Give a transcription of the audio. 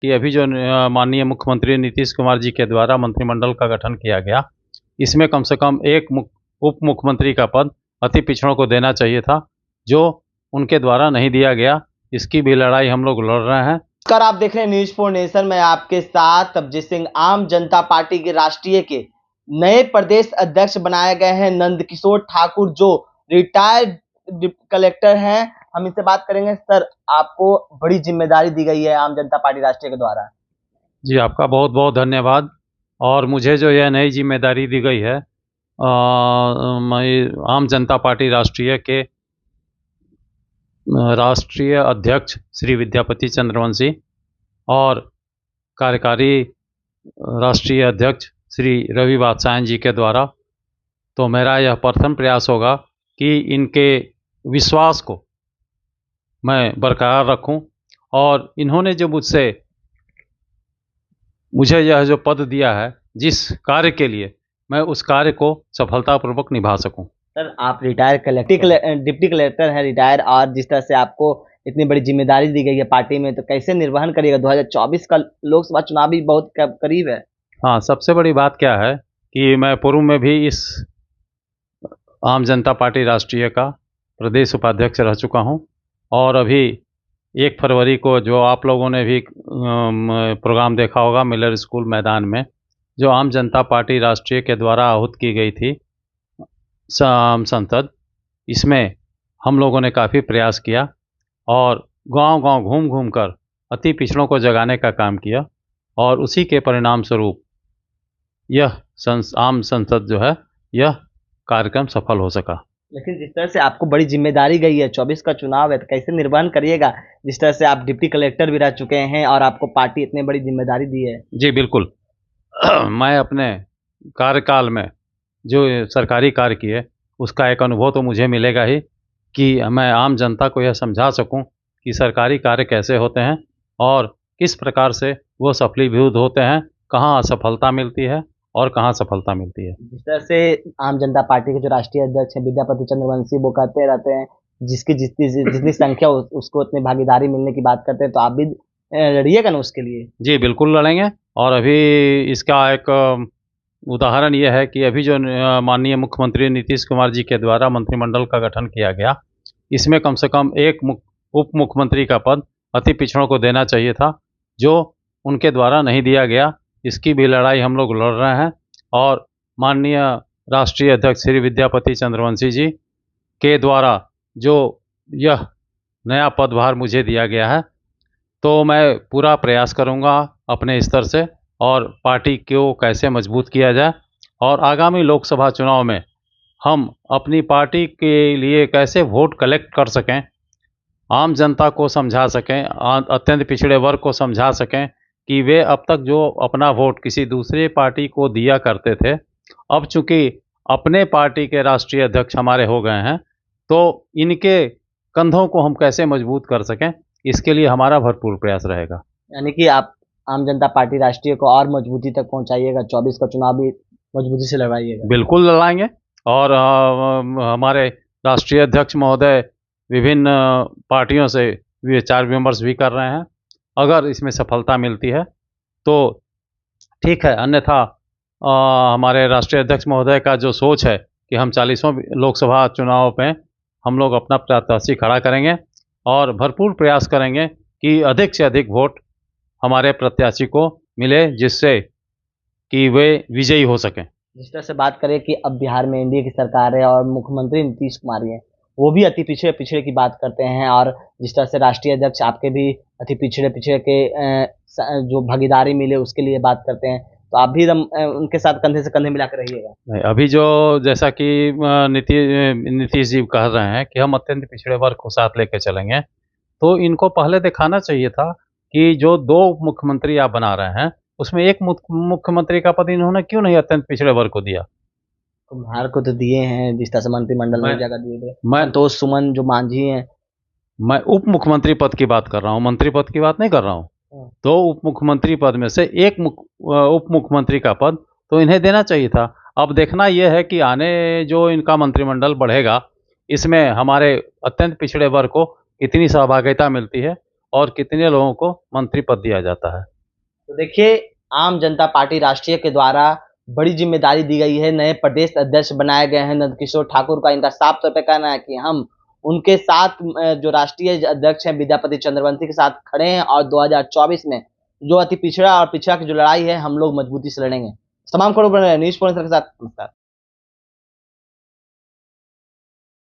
कि अभी जो माननीय मुख्यमंत्री नीतीश कुमार जी के द्वारा मंत्रिमंडल का गठन किया गया, इसमें कम से कम एक उप मुख्यमंत्री का पद अति पिछड़ों को देना चाहिए था, जो उनके द्वारा नहीं दिया गया। इसकी भी लड़ाई हम लोग लड़ रहे हैं। नमस्कार, आप देख रहे हैं न्यूज फॉर नेशन में आपके साथ अभिजीत सिंह। आम जनता पार्टी के राष्ट्रीय के नए प्रदेश अध्यक्ष बनाए गए हैं नंदकिशोर ठाकुर, जो रिटायर्ड कलेक्टर हैं। हम इनसे बात करेंगे। सर, आपको बड़ी जिम्मेदारी दी गई है आम जनता पार्टी राष्ट्रीय के द्वारा। जी, आपका बहुत बहुत धन्यवाद। और मुझे जो यह नई जिम्मेदारी दी गई है, मैं आम जनता पार्टी राष्ट्रीय के राष्ट्रीय अध्यक्ष श्री विद्यापति चंद्रवंशी और कार्यकारी राष्ट्रीय अध्यक्ष श्री रवि वात्स्यायन जी के द्वारा, तो मेरा यह प्रथम प्रयास होगा कि इनके विश्वास को मैं बरकरार रखूं। और इन्होंने जो मुझे यह जो पद दिया है, जिस कार्य के लिए, मैं उस कार्य को सफलतापूर्वक निभा सकूं। सर, आप डिप्टी कलेक्टर हैं, रिटायर, और जिस तरह से आपको इतनी बड़ी जिम्मेदारी दी गई है पार्टी में, तो कैसे निर्वहन करिएगा? 2024 का लोकसभा चुनाव भी बहुत करीब है। हाँ, सबसे बड़ी बात क्या है कि मैं पूर्व में भी इस आम जनता पार्टी राष्ट्रीय का प्रदेश उपाध्यक्ष रह चुका हूं। और अभी 1 फरवरी को जो आप लोगों ने भी प्रोग्राम देखा होगा मिलर स्कूल मैदान में, जो आम जनता पार्टी राष्ट्रीय के द्वारा आहूत की गई थी संसद, इसमें हम लोगों ने काफ़ी प्रयास किया और गांव-गांव घूम कर अति पिछड़ों को जगाने का काम किया। और उसी के परिणाम स्वरूप यह आम संसद जो है, यह कार्यक्रम सफल हो सका। लेकिन जिस तरह से आपको बड़ी जिम्मेदारी गई है, 24 का चुनाव है, तो कैसे निर्वहन करिएगा? जिस तरह से आप डिप्टी कलेक्टर भी रह चुके हैं और आपको पार्टी इतनी बड़ी जिम्मेदारी दी है। जी बिल्कुल। मैं अपने कार्यकाल में जो सरकारी कार्य किए, उसका एक अनुभव तो मुझे मिलेगा ही कि मैं आम जनता को यह समझा सकूं कि सरकारी कार्य कैसे होते हैं और किस प्रकार से वो सफलीभूत होते हैं, कहाँ असफलता मिलती है और कहाँ सफलता मिलती है। जिस तरह से आम जनता पार्टी के जो राष्ट्रीय अध्यक्ष हैं विद्यापति चंद्रवंशी, वो कहते रहते हैं जिसकी जितनी संख्या उसको उतनी भागीदारी मिलने की बात करते हैं, तो आप भी लड़िएगा ना उसके लिए? जी बिल्कुल लड़ेंगे। और अभी इसका एक उदाहरण यह है कि अभी जो माननीय मुख्यमंत्री नीतीश कुमार जी के द्वारा मंत्रिमंडल का गठन किया गया, इसमें कम से कम एक उप मुख्यमंत्री का पद अति पिछड़ों को देना चाहिए था, जो उनके द्वारा नहीं दिया गया। इसकी भी लड़ाई हम लोग लड़ रहे हैं। और माननीय राष्ट्रीय अध्यक्ष श्री विद्यापति चंद्रवंशी जी के द्वारा जो यह नया पदभार मुझे दिया गया है, तो मैं पूरा प्रयास करूंगा अपने स्तर से और पार्टी को कैसे मजबूत किया जाए और आगामी लोकसभा चुनाव में हम अपनी पार्टी के लिए कैसे वोट कलेक्ट कर सकें, आम जनता को समझा सकें, अत्यंत पिछड़े वर्ग को समझा सकें कि वे अब तक जो अपना वोट किसी दूसरे पार्टी को दिया करते थे, अब चूंकि अपने पार्टी के राष्ट्रीय अध्यक्ष हमारे हो गए हैं, तो इनके कंधों को हम कैसे मजबूत कर सकें, इसके लिए हमारा भरपूर प्रयास रहेगा। यानी कि आप आम जनता पार्टी राष्ट्रीय को और मजबूती तक पहुंचाइएगा, 24 का चुनाव भी मजबूती से लड़वाइएगा। बिल्कुल लड़ाएंगे। और हमारे राष्ट्रीय अध्यक्ष महोदय विभिन्न पार्टियों से विचार विमर्श भी कर रहे हैं। अगर इसमें सफलता मिलती है तो ठीक है, अन्यथा हमारे राष्ट्रीय अध्यक्ष महोदय का जो सोच है कि हम 40वें लोकसभा चुनाव में हम लोग अपना प्रत्याशी खड़ा करेंगे और भरपूर प्रयास करेंगे कि अधिक से अधिक वोट हमारे प्रत्याशी को मिले, जिससे कि वे विजयी हो सकें। जिस तरह से बात करें कि अब बिहार में एनडीए की सरकार है और मुख्यमंत्री नीतीश कुमार है, वो भी अति पिछड़े की बात करते हैं। और जिस तरह से राष्ट्रीय अध्यक्ष आपके भी अति पिछड़े के जो भागीदारी मिले उसके लिए बात करते हैं, तो आप भी उनके साथ कंधे से कंधे मिलाकर रहिएगा। अभी जो जैसा कि नीतीश जी कह रहे हैं कि हम अत्यंत पिछड़े वर्ग को साथ लेके चलेंगे, तो इनको पहले दिखाना चाहिए था कि जो 2 मुख्यमंत्री आप बना रहे हैं, उसमें एक मुख्यमंत्री का पद इन्होंने क्यों नहीं अत्यंत पिछड़े वर्ग को दिया? कुम्हार को तो दिए हैं, जिस तरह से मंत्रिमंडल में जगह दिए थे। मैं तो सुमन जो मांझी हैं, मैं उप मुख्यमंत्री पद की बात कर रहा हूँ, मंत्री पद की बात नहीं कर रहा हूँ। तो उप मुख्यमंत्री पद में से एक उप मुख्यमंत्री का पद तो इन्हें देना चाहिए था। अब देखना यह है कि आने जो इनका मंत्रिमंडल बढ़ेगा, इसमें हमारे अत्यंत पिछड़े वर्ग को कितनी सहभागिता मिलती है और कितने लोगों को मंत्री पद दिया जाता है। तो देखिए, आम जनता पार्टी राष्ट्रीय के द्वारा बड़ी जिम्मेदारी दी गई है, नए प्रदेश अध्यक्ष बनाए गए हैं नंदकिशोर ठाकुर का। इनका साफ तौर पे कहना है कि हम उनके साथ जो राष्ट्रीय अध्यक्ष हैं विद्यापति चंद्रवंशी के साथ खड़े हैं और 2024 में जो अति पिछड़ा और पिछड़ा की जो लड़ाई है हम लोग मजबूती से लड़ेंगे। तमाम खबरों पर न्यूज़ पॉइंट के साथ नमस्कार।